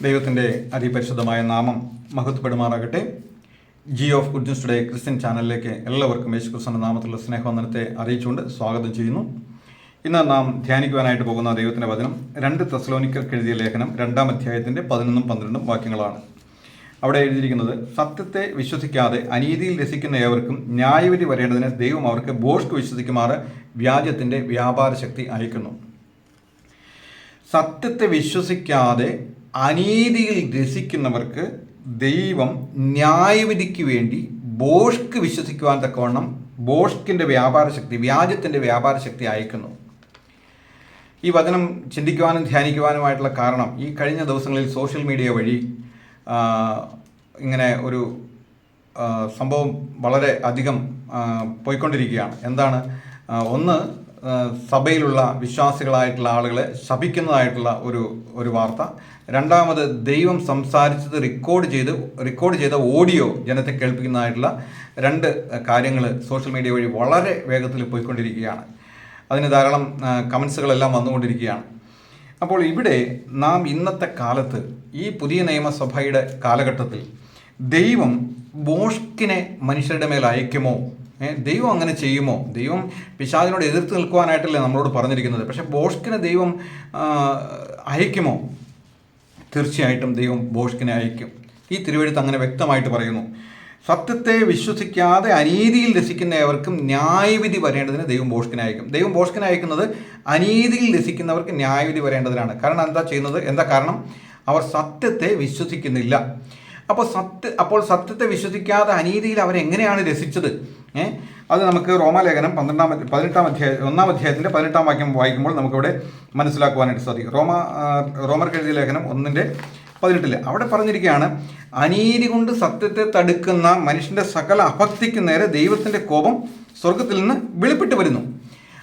ദൈവത്തിൻ്റെ അതിപരിശുദ്ധമായ നാമം മഹത്വപ്പെടുമാറാകട്ടെ. G of good news today Christian ചാനലിലേക്ക് എല്ലാവർക്കും യേശുക്രിസ്തുവിന്റെ നാമത്തിലുള്ള സ്നേഹവന്ദനത്തെ അറിയിച്ചുകൊണ്ട് സ്വാഗതം ചെയ്യുന്നു. ഇന്ന് നാം ധ്യാനിക്കുവാനായിട്ട് പോകുന്ന ദൈവത്തിൻ്റെ വചനം 2 തെസ്സലോനിക്കർക്ക് എഴുതിയ ലേഖനം 2-ാം അധ്യായത്തിൻ്റെ 11-12 വാക്യങ്ങളാണ്. അവിടെ എഴുതിയിരിക്കുന്നത്, സത്യത്തെ വിശ്വസിക്കാതെ അനീതിയിൽ രസിക്കുന്ന ഏവർക്കും ന്യായവിധി വരേണ്ടതിന് ദൈവം അവർക്ക് ഭോഷ്ക് വിശ്വസിക്കുമാറ് വ്യാജത്തിൻ്റെ വ്യാപാര ശക്തി അയക്കുന്നു. സത്യത്തെ വിശ്വസിക്കാതെ അനീതിയിൽ രസിക്കുന്നവർക്ക് ദൈവം ന്യായവിധിക്ക് വേണ്ടി ഭോഷ്ക് വിശ്വസിക്കുവാൻ തക്കവണ്ണം ഭോഷ്കിൻ്റെ വ്യാപാരശക്തി, വ്യാജത്തിൻ്റെ വ്യാപാരശക്തി അയക്കുന്നു. ഈ വചനം ചിന്തിക്കുവാനും ധ്യാനിക്കുവാനുമായിട്ടുള്ള കാരണം, ഈ കഴിഞ്ഞ ദിവസങ്ങളിൽ സോഷ്യൽ മീഡിയ വഴി ഇങ്ങനെ ഒരു സംഭവം വളരെ അധികം പോയിക്കൊണ്ടിരിക്കുകയാണ്. എന്താണ്? ഒന്ന്, സഭയിലുള്ള വിശ്വാസികളായിട്ടുള്ള ആളുകളെ ശപിക്കുന്നതായിട്ടുള്ള ഒരു വാർത്ത. രണ്ടാമത്, ദൈവം സംസാരിച്ചത് റെക്കോർഡ് ചെയ്ത ഓഡിയോ ജനത്തെ കേൾപ്പിക്കുന്നതായിട്ടുള്ള 2 കാര്യങ്ങൾ സോഷ്യൽ മീഡിയ വഴി വളരെ വേഗത്തിൽ പോയിക്കൊണ്ടിരിക്കുകയാണ്. അതിന് ധാരാളം കമൻസുകളെല്ലാം വന്നുകൊണ്ടിരിക്കുകയാണ്. അപ്പോൾ ഇവിടെ നാം ഇന്നത്തെ കാലത്ത്, ഈ പുതിയ നിയമസഭയുടെ കാലഘട്ടത്തിൽ ദൈവം ഭോഷ്കിനെ മനുഷ്യരുടെ മേൽ അയക്കുമോ? ദൈവം അങ്ങനെ ചെയ്യുമോ? ദൈവം പിശാചിനോട് എതിർത്ത് നിൽക്കുവാനായിട്ടല്ലേ നമ്മളോട് പറഞ്ഞിരിക്കുന്നത്. പക്ഷെ ഭോഷ്കിനെ ദൈവം അയക്കുമോ? തീർച്ചയായിട്ടും ദൈവം ഭോഷ്കിനെ അയക്കും. ഈ തിരുവെഴുത്ത് അങ്ങനെ വ്യക്തമായിട്ട് പറയുന്നു. സത്യത്തെ വിശ്വസിക്കാതെ അനീതിയിൽ രസിക്കുന്ന ഏവർക്കും ന്യായവിധി വരേണ്ടതിന് ദൈവം ഭോഷ്കിനെ അയക്കും. ദൈവം ഭോഷ്കിനെ അയക്കുന്നത് അനീതിയിൽ രസിക്കുന്നവർക്ക് ന്യായവിധി വരേണ്ടതിനാണ്. കാരണം എന്താ കാരണം? അവർ സത്യത്തെ വിശ്വസിക്കുന്നില്ല. അപ്പോൾ സത്യത്തെ വിശ്വസിക്കാതെ അനീതിയിൽ അവരെങ്ങനെയാണ് രസിച്ചത്? അത് നമുക്ക് റോമാലേഖനം 1-ാം അധ്യായത്തിൻ്റെ 18-ാം വാക്യം വായിക്കുമ്പോൾ നമുക്കിവിടെ മനസ്സിലാക്കുവാനായിട്ട് സാധിക്കും. റോമർക്ക് എഴുതിയ ലേഖനം 1-ന്റെ-18 അവിടെ പറഞ്ഞിരിക്കുകയാണ്, അനീതി കൊണ്ട് സത്യത്തെ തടുക്കുന്ന മനുഷ്യൻ്റെ സകല അഭക്തിക്ക് നേരെ ദൈവത്തിൻ്റെ കോപം സ്വർഗത്തിൽ നിന്ന് വെളിപ്പെട്ട് വരുന്നു.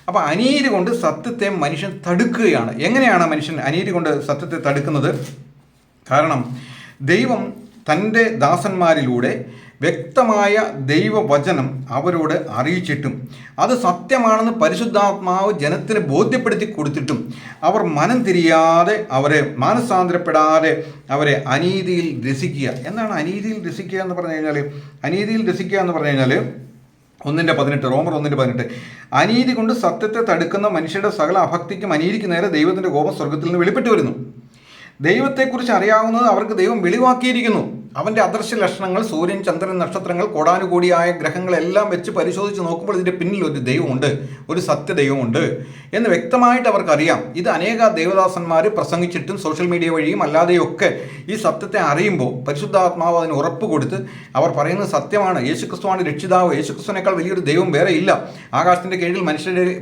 അപ്പോൾ അനീതി കൊണ്ട് സത്യത്തെ മനുഷ്യൻ തടുക്കുകയാണ്. എങ്ങനെയാണ് മനുഷ്യൻ അനീതി കൊണ്ട് സത്യത്തെ തടുക്കുന്നത്? കാരണം ദൈവം തൻ്റെ ദാസന്മാരിലൂടെ വ്യക്തമായ ദൈവവചനം അവരോട് അറിയിച്ചിട്ടും അത് സത്യമാണെന്ന് പരിശുദ്ധാത്മാവ് ജനത്തിന് ബോധ്യപ്പെടുത്തി കൊടുത്തിട്ടും അവർ മനം തിരിയാതെ, അവരെ മാനസാന്തരപ്പെടാതെ അവരെ അനീതിയിൽ രസിക്കുക. എന്താണ് അനീതിയിൽ രസിക്കുക എന്ന് പറഞ്ഞു കഴിഞ്ഞാൽ? അനീതിയിൽ രസിക്കുക എന്ന് പറഞ്ഞു കഴിഞ്ഞാൽ 1-18, റോമർ 1-18, അനീതി കൊണ്ട് സത്യത്തെ തടുക്കുന്ന മനുഷ്യരുടെ സകല അഭക്തിക്കും അനീതിക്ക് നേരെ ദൈവത്തിൻ്റെ കോപം സ്വർഗത്തിൽ നിന്ന് വെളിപ്പെട്ട് വരുന്നു. ദൈവത്തെക്കുറിച്ച് അറിയാവുന്നത് അവർക്ക് ദൈവം വെളിവാക്കിയിരിക്കുന്നു. അവൻ്റെ അദൃശ്യ ലക്ഷണങ്ങൾ, സൂര്യൻ, ചന്ദ്രൻ, നക്ഷത്രങ്ങൾ, കോടാനുകൂടിയായ ഗ്രഹങ്ങളെല്ലാം വെച്ച് പരിശോധിച്ച് നോക്കുമ്പോൾ ഇതിൻ്റെ പിന്നിൽ ഒരു ദൈവമുണ്ട്, ഒരു സത്യദൈവമുണ്ട് എന്ന് വ്യക്തമായിട്ട് അവർക്കറിയാം. ഇത് അനേക ദേവദാസന്മാർ പ്രസംഗിച്ചിട്ടും സോഷ്യൽ മീഡിയ വഴിയും അല്ലാതെയൊക്കെ ഈ സത്യത്തെ അറിയുമ്പോൾ പരിശുദ്ധാത്മാവ് അതിന് ഉറപ്പ് കൊടുത്ത് അവർ പറയുന്നത് സത്യമാണ്. യേശുക്രിസ്തുവാണ് രക്ഷിതാവ്. യേശുക്രിസ്തുവിനേക്കാൾ വലിയൊരു ദൈവം വേറെ ഇല്ല. ആകാശത്തിൻ്റെ കീഴിൽ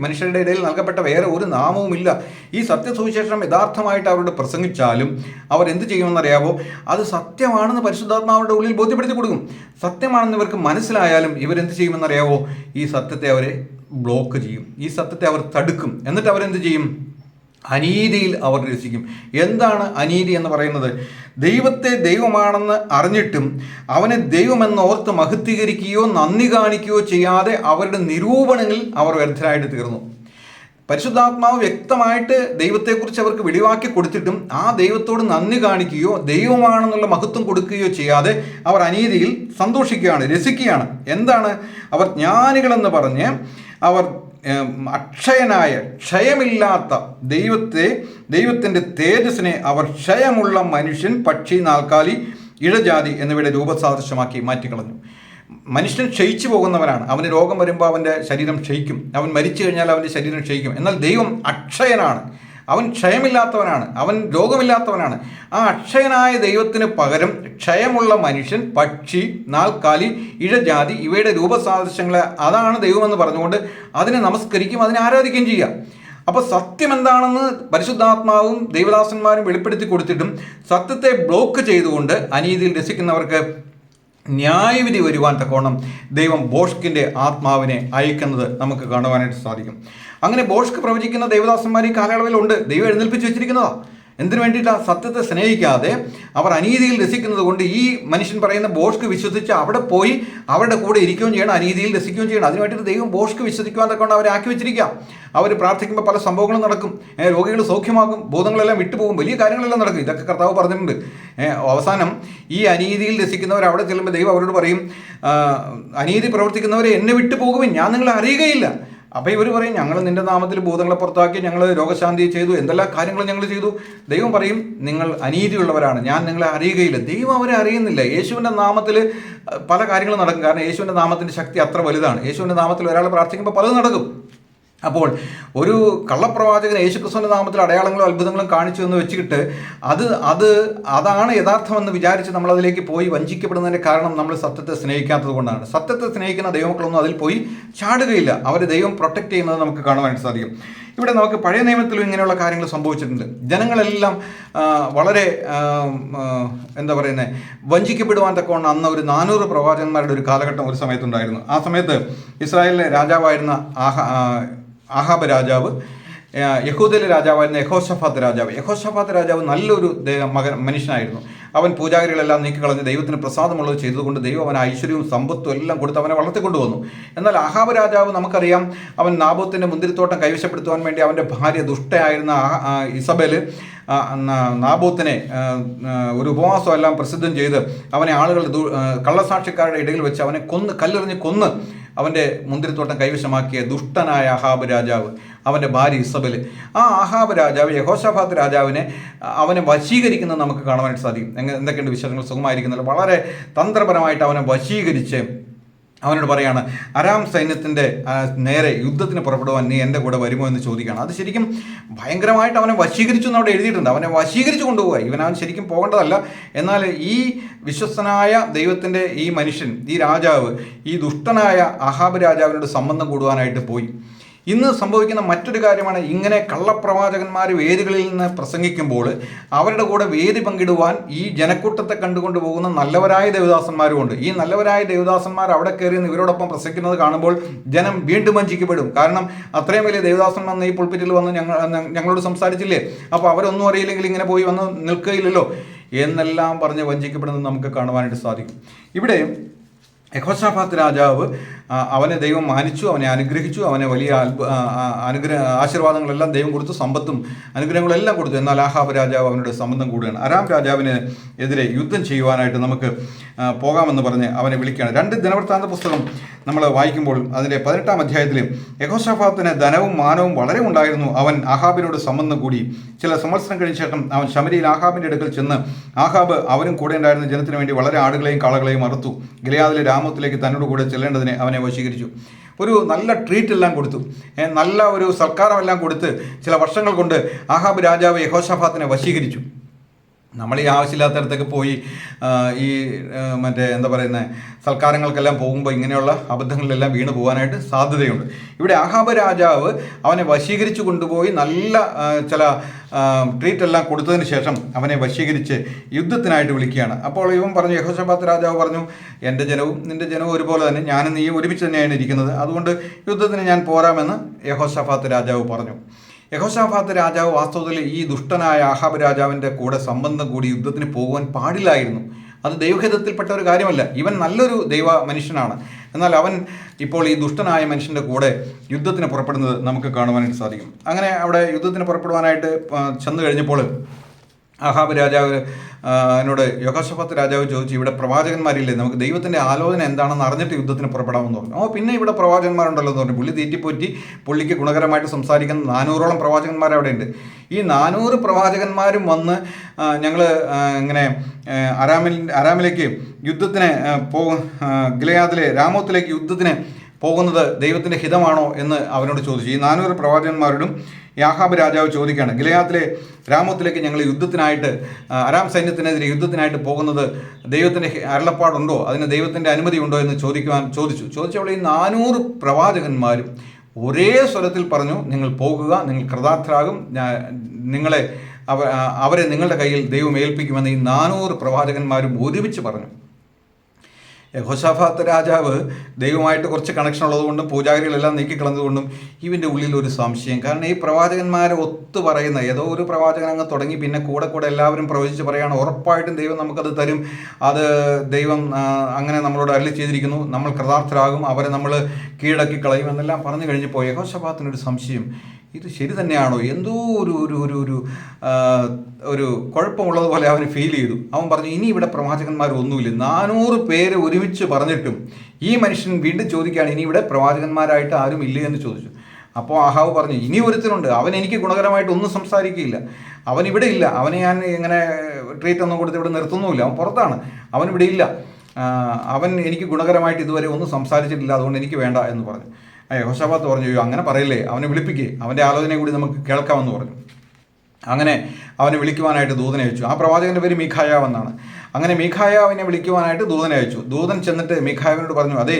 മനുഷ്യരുടെ ഇടയിൽ നൽകപ്പെട്ട വേറെ ഒരു നാമവുമില്ല. ഈ സത്യസുവിശേഷം യഥാർത്ഥമായിട്ട് അവരോട് പ്രസംഗിച്ചാലും അവരെന്ത് ചെയ്യുമെന്നറിയാമോ? അത് സത്യമാണെന്ന് പരിശുദ്ധാത്മാവിന്റെ ഉള്ളിൽ ബോധ്യപ്പെടുത്തി കൊടുക്കും. സത്യമാണെന്ന് ഇവർക്ക് മനസ്സിലായാലും ഇവരെന്ത് ചെയ്യുമെന്നറിയാവോ? ഈ സത്യത്തെ അവരെ ബ്ലോക്ക് ചെയ്യും. ഈ സത്യത്തെ അവർ തടുക്കും. എന്നിട്ട് അവരെന്ത് ചെയ്യും? അനീതിയിൽ അവർ രസിക്കും. എന്താണ് അനീതി എന്ന് പറയുന്നത്? ദൈവത്തെ ദൈവമാണെന്ന് അറിഞ്ഞിട്ടും അവനെ ദൈവമെന്നോർത്ത് മഹത്വീകരിക്കുകയോ നന്ദി കാണിക്കുകയോ ചെയ്യാതെ അവരുടെ നിരൂപണങ്ങളിൽ അവർ വ്യർത്ഥരായിട്ട് തീർന്നു. പരിശുദ്ധാത്മാവ് വ്യക്തമായിട്ട് ദൈവത്തെക്കുറിച്ച് അവർക്ക് വെളിവാക്കി കൊടുത്തിട്ടും ആ ദൈവത്തോട് നന്ദി കാണിക്കുകയോ ദൈവമാണെന്നുള്ള മഹത്വം കൊടുക്കുകയോ ചെയ്യാതെ അവർ അനീതിയിൽ സന്തോഷിക്കുകയാണ്, രസിക്കുകയാണ്. എന്താണ്? അവർ ജ്ഞാനികളെന്ന് പറഞ്ഞ് അവർ അക്ഷയനായ, ക്ഷയമില്ലാത്ത ദൈവത്തിൻ്റെ തേജസ്സിനെ അവർ ക്ഷയമുള്ള മനുഷ്യൻ, പക്ഷി, നാൽക്കാലി, ഇഴജാതി എന്നിവയുടെ രൂപസാദൃശ്യമാക്കി മാറ്റിക്കളഞ്ഞു. മനുഷ്യൻ ക്ഷയിച്ചു പോകുന്നവനാണ്. അവന് രോഗം വരുമ്പോൾ അവൻ്റെ ശരീരം ക്ഷയിക്കും. അവൻ മരിച്ചു കഴിഞ്ഞാൽ അവൻ്റെ ശരീരം ക്ഷയിക്കും. എന്നാൽ ദൈവം അക്ഷയനാണ്. അവൻ ക്ഷയമില്ലാത്തവനാണ്. അവൻ രോഗമില്ലാത്തവനാണ്. ആ അക്ഷയനായ ദൈവത്തിന് പകരം ക്ഷയമുള്ള മനുഷ്യൻ, പക്ഷി, നാൽക്കാലി, ഇഴജാതി ഇവയുടെ രൂപസാദൃശ്യങ്ങളെ അതാണ് ദൈവമെന്ന് പറഞ്ഞുകൊണ്ട് അതിനെ നമസ്കരിക്കും, അതിനെ ആരാധിക്കുകയും ചെയ്യാം. അപ്പോൾ സത്യം എന്താണെന്ന് പരിശുദ്ധാത്മാവും ദൈവദാസന്മാരും വെളിപ്പെടുത്തി കൊടുത്തിട്ടും സത്യത്തെ ബ്ലോക്ക് ചെയ്തുകൊണ്ട് അനീതിയിൽ രസിക്കുന്നവർക്ക് ന്യായവിധി വരുവാൻ തക്കോണം ദൈവം ഭോഷ്കിൻ്റെ ആത്മാവിനെ അയക്കുന്നത് നമുക്ക് കാണുവാനായിട്ട് സാധിക്കും. അങ്ങനെ ഭോഷ്ക് പ്രവചിക്കുന്ന ദേവദാസന്മാർ ഈ കാലയളവിലുണ്ട്. ദൈവം എഴുന്നേൽപ്പിച്ച് വെച്ചിരിക്കുന്നതാണ്. എന്തിനു വേണ്ടിയിട്ടാണ്? സത്യത്തെ സ്നേഹിക്കാതെ അവർ അനീതിയിൽ രസിക്കുന്നത് കൊണ്ട് ഈ മനുഷ്യൻ പറയുന്ന ബോഷ്ക്ക് വിശ്വസിച്ച് അവിടെ പോയി അവരുടെ കൂടെ ഇരിക്കുകയും ചെയ്യണം, അനീതിയിൽ രസിക്കുകയും ചെയ്യണം. അതിന് വേണ്ടിയിട്ട് ദൈവം ബോഷ്ക്ക് വിശ്വസിക്കുവാൻ കൊണ്ട് അവരെ ആക്കി വെച്ചിരിക്കുക. അവർ പ്രാർത്ഥിക്കുമ്പോൾ പല സംഭവങ്ങളും നടക്കും, രോഗികൾ സൗഖ്യമാകും, ഭൂതങ്ങളെല്ലാം വിട്ടുപോകും, വലിയ കാര്യങ്ങളെല്ലാം നടക്കും. ഇതൊക്കെ കർത്താവ് പറഞ്ഞിട്ടുണ്ട്. അവസാനം ഈ അനീതിയിൽ രസിക്കുന്നവർ അവിടെ ചെല്ലുമ്പോൾ ദൈവം അവരോട് പറയും, അനീതി പ്രവർത്തിക്കുന്നവരെ എന്നെ വിട്ടു പോകുവിൻ, ഞാൻ നിങ്ങളെ അറിയുകയില്ല. അപ്പോൾ ഇവർ പറയും, ഞങ്ങൾ നിന്റെ നാമത്തിൽ ഭൂതങ്ങളെ പുറത്താക്കി, ഞങ്ങൾ രോഗശാന്തി ചെയ്തു, എന്തെല്ലാം കാര്യങ്ങൾ ഞങ്ങൾ ചെയ്തു. ദൈവം പറയും, നിങ്ങൾ അനീതിയുള്ളവരാണ്, ഞാൻ നിങ്ങളെ അറിയുകയില്ല. ദൈവം അവരെ അറിയുന്നില്ല. യേശുവിൻ്റെ നാമത്തിൽ പല കാര്യങ്ങളും നടക്കും. കാരണം യേശുവിൻ്റെ നാമത്തിൻ്റെ ശക്തി അത്ര വലുതാണ്. യേശുവിൻ്റെ നാമത്തിൽ ഒരാൾ പ്രാർത്ഥിക്കുമ്പോൾ പലതും നടക്കും. അപ്പോൾ ഒരു കള്ളപ്രവാചകൻ യേശുക്രിസ്തുവിന്റെ നാമത്തിൽ അടയാളങ്ങളും അത്ഭുതങ്ങളും കാണിച്ചു എന്ന് വെച്ചിട്ട് അതാണ് യഥാർത്ഥമെന്ന് വിചാരിച്ച് നമ്മളതിലേക്ക് പോയി വഞ്ചിക്കപ്പെടുന്നതിൻ്റെ കാരണം നമ്മൾ സത്യത്തെ സ്നേഹിക്കാത്തത് കൊണ്ടാണ്. സത്യത്തെ സ്നേഹിക്കുന്ന ദൈവമക്കളൊന്നും അതിൽ പോയി ചാടുകയില്ല. അവരെ ദൈവം പ്രൊട്ടക്ട് ചെയ്യുന്നത് നമുക്ക് കാണുവാനായിട്ട് സാധിക്കും. ഇവിടെ നമുക്ക് പഴയ നിയമത്തിലും ഇങ്ങനെയുള്ള കാര്യങ്ങൾ സംഭവിച്ചിട്ടുണ്ട്. ജനങ്ങളെല്ലാം വളരെ എന്താ പറയുന്നത്, വഞ്ചിക്കപ്പെടുവാൻ തക്കവണ്ണം അന്ന് ഒരു 400 പ്രവാചകന്മാരുടെ ഒരു കാലഘട്ടം ഒരു സമയത്തുണ്ടായിരുന്നു. ആ സമയത്ത് ഇസ്രായേലിലെ രാജാവായിരുന്ന ആഹാബ് രാജാവ്, യഹൂദയിലെ രാജാവായിരുന്ന യഹോശഫാത്ത് രാജാവ് നല്ലൊരു മനുഷ്യനായിരുന്നു. അവൻ പൂജാരികളെല്ലാം നീക്കിക്കളഞ്ഞ് ദൈവത്തിന് പ്രസാദമുള്ളത് ചെയ്തതുകൊണ്ട് ദൈവം അവൻ ഐശ്വര്യവും സമ്പത്തും എല്ലാം കൊടുത്ത് അവനെ വളർത്തിക്കൊണ്ടുവന്നു. എന്നാൽ ആഹാബ് രാജാവ് നമുക്കറിയാം, അവൻ നാബോത്തിൻ്റെ മുന്തിരിത്തോട്ടം കൈവശപ്പെടുത്തുവാൻ വേണ്ടി അവൻ്റെ ഭാര്യ ദുഷ്ടയായിരുന്ന ഇസബേൽ നാബോത്തിനെ ഒരു ഉപവാസം എല്ലാം പ്രസിദ്ധം ചെയ്ത് അവനെ ആളുകൾ കള്ളസാക്ഷിക്കാരുടെ ഇടയിൽ വെച്ച് അവനെ കല്ലെറിഞ്ഞ് കൊന്ന് അവൻ്റെ മുന്തിരിത്തോട്ടം കൈവശമാക്കിയ ദുഷ്ടനായ ആഹാബ് രാജാവ്, അവൻ്റെ ഭാര്യ ഇസബേൽ, ആ ആഹാബ് രാജാവ് യഹോശഫാത്ത് രാജാവിനെ അവനെ വശീകരിക്കുന്നത് നമുക്ക് കാണുവാനായിട്ട് സാധിക്കും. എന്തൊക്കെയുണ്ട് വിശേഷങ്ങൾ? സുഖമായിരിക്കുന്നില്ല. വളരെ തന്ത്രപരമായിട്ട് അവനെ വശീകരിച്ച് അവനോട് പറയാണ്, അരാം സൈന്യത്തിൻ്റെ നേരെ യുദ്ധത്തിന് പുറപ്പെടുവാൻ നീ എൻ്റെ കൂടെ വരുമോ എന്ന് ചോദിക്കുകയാണ്. അത് ശരിക്കും ഭയങ്കരമായിട്ട് അവനെ വശീകരിച്ചു എന്ന് അവിടെ എഴുതിയിട്ടുണ്ട്. അവനെ വശീകരിച്ചു കൊണ്ടുപോവുക. അവൻ ശരിക്കും പോകേണ്ടതല്ല. എന്നാൽ ഈ വിശ്വസ്തനായ ദൈവത്തിൻ്റെ ഈ മനുഷ്യൻ, ഈ രാജാവ്, ഈ ദുഷ്ടനായ ആഹാബ് രാജാവിനോട് സംബന്ധം കൂടുവാനായിട്ട് പോയി. ഇന്ന് സംഭവിക്കുന്ന മറ്റൊരു കാര്യമാണ്, ഇങ്ങനെ കള്ളപ്രവാചകന്മാർ വേദികളിൽ നിന്ന് പ്രസംഗിക്കുമ്പോൾ അവരുടെ കൂടെ വേദി പങ്കിടുവാൻ ഈ ജനക്കൂട്ടത്തെ കണ്ടുകൊണ്ട് പോകുന്ന നല്ലവരായ ദേവദാസന്മാരുമുണ്ട്. ഈ നല്ലവരായ ദേവദാസന്മാർ അവിടെ കയറി ഇവരോടൊപ്പം പ്രസംഗിക്കുന്നത് കാണുമ്പോൾ ജനം വീണ്ടും വഞ്ചിക്കപ്പെടും. കാരണം അത്രയും വലിയ ദേവദാസൻ വന്ന് ഈ പുൾപിറ്റിൽ വന്ന് ഞങ്ങളോട് സംസാരിച്ചില്ലേ, അപ്പോൾ അവരൊന്നും അറിയില്ലെങ്കിൽ ഇങ്ങനെ പോയി വന്ന് നിൽക്കുകയില്ലല്ലോ എന്നെല്ലാം പറഞ്ഞ് വഞ്ചിക്കപ്പെടുന്നത് നമുക്ക് കാണുവാനായിട്ട് സാധിക്കും. ഇവിടെ യഹോശഫാത്ത് രാജാവ് അവനെ ദൈവം മാനിച്ചു, അവനെ അനുഗ്രഹിച്ചു, അവനെ വലിയ ആശീർവാദങ്ങളെല്ലാം ദൈവം കൊടുത്തു, സമ്പത്തും അനുഗ്രഹങ്ങളെല്ലാം കൊടുത്തു. എന്നാൽ ആഹാബ് രാജാവ് അവനോട് സംബന്ധം കൂടുകയാണ്. അരാം രാജാവിന് എതിരെ യുദ്ധം ചെയ്യുവാനായിട്ട് നമുക്ക് പോകാമെന്ന് പറഞ്ഞ് അവനെ വിളിക്കുകയാണ്. 2 ദിനവൃത്താന്ത പുസ്തകം നമ്മൾ വായിക്കുമ്പോൾ അതിൻ്റെ 18-ാം അധ്യായത്തിൽ യഹോശഫാത്തിന് ധനവും മാനവും വളരെ ഉണ്ടായിരുന്നു. അവൻ ആഹാബിനോട് സംബന്ധം കൂടി. ചില സംവത്സരം കഴിഞ്ഞ ശേഷം അവൻ ശമരിയിൽ ആഹാബിൻ്റെ അടുക്കൽ ചെന്ന് ആഹാബ് അവനും കൂടെ ഉണ്ടായിരുന്ന ജനത്തിന് വേണ്ടി വളരെ ആടുകളെയും കാളകളെയും അറുത്തു. ഗിലെയാദിലെ രാമത്തിലേക്ക് തന്നോട് കൂടെ ചെല്ലേണ്ടതിനെ അവനെ വശീകരിച്ചു. ഒരു നല്ല ട്രീറ്റ് എല്ലാം കൊടുത്തു, നല്ല ഒരു സൽക്കാരമെല്ലാം കൊടുത്ത് ചില വർഷങ്ങൾ കൊണ്ട് ആഹാബ് രാജാവ് യഹോശഫാത്തിനെ വശീകരിച്ചു. നമ്മൾ ഈ ആവശ്യമില്ലാത്തടത്തൊക്കെ പോയി ഈ എന്താ പറയുന്നത് സൽക്കാരങ്ങൾക്കെല്ലാം പോകുമ്പോൾ ഇങ്ങനെയുള്ള അബദ്ധങ്ങളിലെല്ലാം വീണ് പോകാനായിട്ട് സാധ്യതയുണ്ട്. ഇവിടെ ആഹാബ് രാജാവ് അവനെ വശീകരിച്ചു കൊണ്ടുപോയി നല്ല ചില ട്രീറ്റെല്ലാം കൊടുത്തതിന് ശേഷം അവനെ വശീകരിച്ച് യുദ്ധത്തിനായിട്ട് വിളിക്കുകയാണ്. അപ്പോൾ ഇവൻ പറഞ്ഞു, യഹോശഫാത്ത് രാജാവ് പറഞ്ഞു, എൻ്റെ ജനവും നിൻ്റെ ജനവും ഒരുപോലെ തന്നെ, ഞാനും നീയും ഒരുമിച്ച് തന്നെയാണ് ഇരിക്കുന്നത്, അതുകൊണ്ട് യുദ്ധത്തിന് ഞാൻ പോരാമെന്ന് യഹോശഫാത്ത് രാജാവ് പറഞ്ഞു. യഹോശഫാത്ത് രാജാവ് വാസ്തവത്തിൽ ഈ ദുഷ്ടനായ ആഹാബ് രാജാവിൻ്റെ കൂടെ സംബന്ധം കൂടി യുദ്ധത്തിന് പോകുവാൻ പാടില്ലായിരുന്നു. അത് ദൈവഹിതത്തിൽപ്പെട്ട ഒരു കാര്യമല്ല. ഇവൻ നല്ലൊരു ദൈവ മനുഷ്യനാണ്. എന്നാൽ അവൻ ഇപ്പോൾ ഈ ദുഷ്ടനായ മനുഷ്യൻ്റെ കൂടെ യുദ്ധത്തിന് പുറപ്പെടുന്നത് നമുക്ക് കാണുവാനായിട്ട് സാധിക്കും. അങ്ങനെ അവിടെ യുദ്ധത്തിന് പുറപ്പെടുവാനായിട്ട് ചെന്ന് കഴിഞ്ഞപ്പോൾ ആഹാബ് രാജാവ് എന്നോട് യഹോശഫാത്ത് രാജാവ് ചോദിച്ചു, ഇവിടെ പ്രവാചകന്മാരില്ലേ, നമുക്ക് ദൈവത്തിൻ്റെ ആലോചന എന്താണെന്ന് അറിഞ്ഞിട്ട് യുദ്ധത്തിന് പുറപ്പെടാമെന്ന് പറഞ്ഞു. പിന്നെ ഇവിടെ പ്രവാചകന്മാരുണ്ടല്ലോ എന്ന് പറഞ്ഞു. പുള്ളി തീറ്റിപ്പോറ്റി പുള്ളിക്ക് ഗുണകരമായിട്ട് സംസാരിക്കുന്ന 400ഓളം പ്രവാചകന്മാർ അവിടെ ഉണ്ട്. ഈ 400 പ്രവാചകന്മാരും വന്ന് ഞങ്ങൾ ഇങ്ങനെ അരാമിലേക്ക് യുദ്ധത്തിന് ഗിലെയാദിലെ രാമോത്തിലേക്ക് യുദ്ധത്തിന് പോകുന്നത് ദൈവത്തിൻ്റെ ഹിതമാണോ എന്ന് അവനോട് ചോദിച്ചു. ഈ 400 പ്രവാചകന്മാരോടും ആഹാബ് രാജാവ് ചോദിക്കുകയാണ്, ഗിലെയാദിലെ രാമോത്തിലേക്ക് ഞങ്ങൾ യുദ്ധത്തിനായിട്ട് അരാം സൈന്യത്തിനെതിരെ യുദ്ധത്തിനായിട്ട് പോകുന്നത് ദൈവത്തിൻ്റെ അരുളപ്പാടുണ്ടോ, അതിന് ദൈവത്തിൻ്റെ അനുമതി ഉണ്ടോ എന്ന് ചോദിച്ചപ്പോൾ ഈ 400 പ്രവാചകന്മാരും ഒരേ സ്വരത്തിൽ പറഞ്ഞു, നിങ്ങൾ പോകുക, നിങ്ങൾ കൃതാർത്ഥരാകും, അവരെ നിങ്ങളുടെ കയ്യിൽ ദൈവം ഏൽപ്പിക്കുമെന്ന് ഈ 400 പ്രവാചകന്മാരും ഒരുമിച്ച് പറഞ്ഞു. യഹോശാഫാത്ത് രാജാവ് ദൈവമായിട്ട് കുറച്ച് കണക്ഷൻ ഉള്ളതുകൊണ്ടും പൂജാരികളെല്ലാം നീക്കിക്കളഞ്ഞതുകൊണ്ടും ഇവൻ്റെ ഉള്ളിൽ ഒരു സംശയം. കാരണം ഈ പ്രവാചകന്മാരെ ഒത്തു പറയുന്ന ഏതോ ഒരു പ്രവാചകൻ അങ്ങ് തുടങ്ങി പിന്നെ കൂടെ കൂടെ എല്ലാവരും പ്രവചിച്ച് പറയുകയാണ് ഉറപ്പായിട്ടും ദൈവം നമുക്കത് തരും, അത് ദൈവം അങ്ങനെ നമ്മളോട് അരുളി ചെയ്തിരിക്കുന്നു, നമ്മൾ കൃതാർത്ഥരാകും, അവരെ നമ്മൾ കീഴടക്കി കളയും എന്നെല്ലാം പറഞ്ഞു കഴിഞ്ഞപ്പോൾ യഹോശാഫാത്തിനൊരു സംശയം, ഇത് ശരി തന്നെയാണോ, എന്തോ ഒരു ഒരു ഒരു ഒരു ഒരു കുഴപ്പമുള്ളതുപോലെ അവന് ഫീൽ ചെയ്തു. അവൻ പറഞ്ഞു ഇനി ഇവിടെ പ്രവാചകന്മാരൊന്നുമില്ല, 400 പേര് ഒരുമിച്ച് പറഞ്ഞിട്ടും ഈ മനുഷ്യൻ വീണ്ടും ചോദിക്കുകയാണ് ഇനി ഇവിടെ പ്രവാചകന്മാരായിട്ട് ആരും ഇല്ലേ എന്ന് ചോദിച്ചു. അപ്പോൾ ആഹാവ് പറഞ്ഞു ഇനി ഒരുത്തനുണ്ട്, അവൻ എനിക്ക് ഗുണകരമായിട്ട് ഒന്നും സംസാരിക്കുകയില്ല, അവൻ ഇവിടെ ഇല്ല, അവനെ ഞാൻ ഇങ്ങനെ ട്രീറ്റ് ഒന്നും കൊടുത്ത് ഇവിടെ നിർത്തുന്നുമില്ല, അവൻ പുറത്താണ്, അവൻ ഇവിടെ ഇല്ല, അവൻ എനിക്ക് ഗുണകരമായിട്ട് ഇതുവരെ ഒന്നും സംസാരിച്ചിട്ടില്ല, അതുകൊണ്ട് എനിക്ക് വേണ്ട എന്ന് പറഞ്ഞു. യഹോശാഫാത്ത് പറഞ്ഞു അങ്ങനെ പറയില്ലേ, അവനെ വിളിപ്പിക്കേ, അവൻ്റെ ആലോചനയെ കൂടി നമുക്ക് കേൾക്കാമെന്ന് പറഞ്ഞു. അങ്ങനെ അവനെ വിളിക്കുവാനായിട്ട് ദൂതനെ അയച്ചു. ആ പ്രവാചകൻ്റെ പേര് മീഖായാവ് എന്നാണ്. അങ്ങനെ മീഖായാവിനെ വിളിക്കുവാനായിട്ട് ദൂതനെ അയച്ചു. ദൂതൻ ചെന്നിട്ട് മീഖായാവിനോട് പറഞ്ഞു അതെ